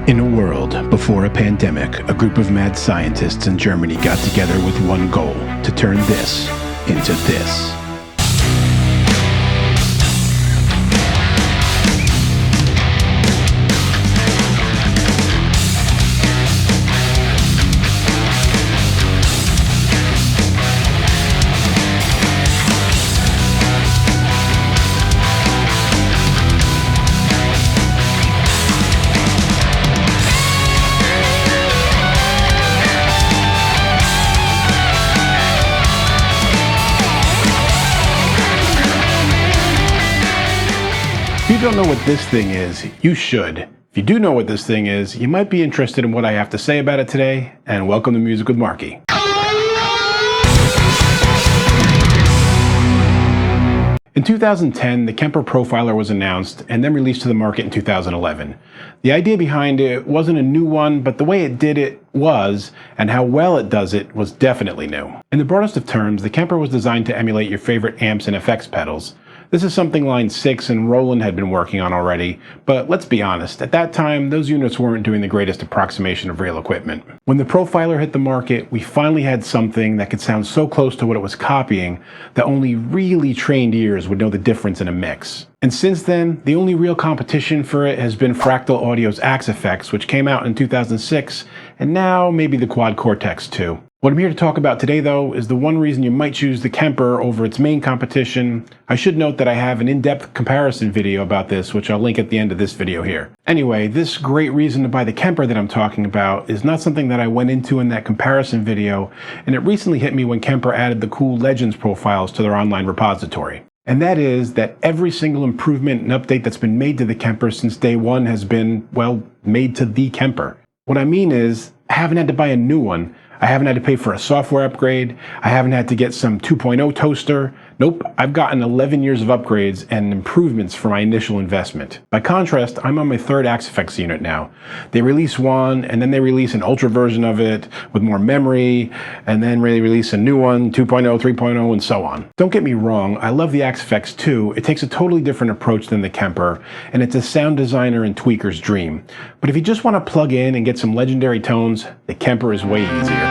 In a world before a pandemic, a group of mad scientists in Germany got together with one goal: to turn this into this. If you don't know what this thing is, you should. If you do know what this thing is, you might be interested in what I have to say about it today, and welcome to Music with Marky. In 2010, the Kemper Profiler was announced and then released to the market in 2011. The idea behind it wasn't a new one, but the way it did it was, and how well it does it was definitely new. In the broadest of terms, the Kemper was designed to emulate your favorite amps and effects pedals. This is something Line 6 and Roland had been working on already, but let's be honest, at that time, those units weren't doing the greatest approximation of real equipment. When the Profiler hit the market, we finally had something that could sound so close to what it was copying that only really trained ears would know the difference in a mix. And since then, the only real competition for it has been Fractal Audio's Axe Effects, which came out in 2006, and now maybe the Quad Cortex too. What I'm here to talk about today, though, is the one reason you might choose the Kemper over its main competition. I should note that I have an in-depth comparison video about this, which I'll link at the end of this video here. Anyway, this great reason to buy the Kemper that I'm talking about is not something that I went into in that comparison video, and it recently hit me when Kemper added the cool Legends profiles to their online repository. And that is that every single improvement and update that's been made to the Kemper since day one has been, well, made to the Kemper. What I mean is, I haven't had to buy a new one. I haven't had to pay for a software upgrade. I haven't had to get some 2.0 toaster. Nope, I've gotten 11 years of upgrades and improvements for my initial investment. By contrast, I'm on my third Axe Effects unit now. They release one, and then they release an ultra version of it with more memory, and then they release a new one, 2.0, 3.0, and so on. Don't get me wrong, I love the Axe Effects too. It takes a totally different approach than the Kemper, and it's a sound designer and tweaker's dream. But if you just want to plug in and get some legendary tones, the Kemper is way easier.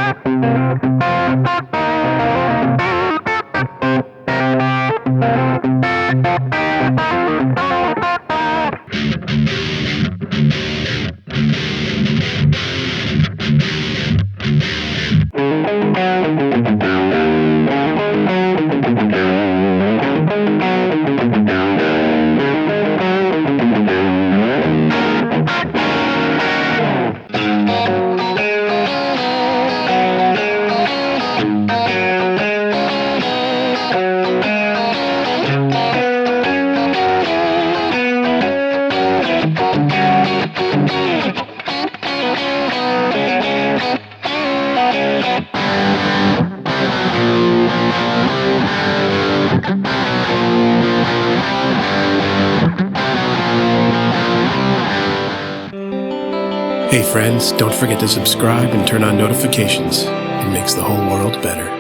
Hey friends, don't forget to subscribe and turn on notifications. It makes the whole world better.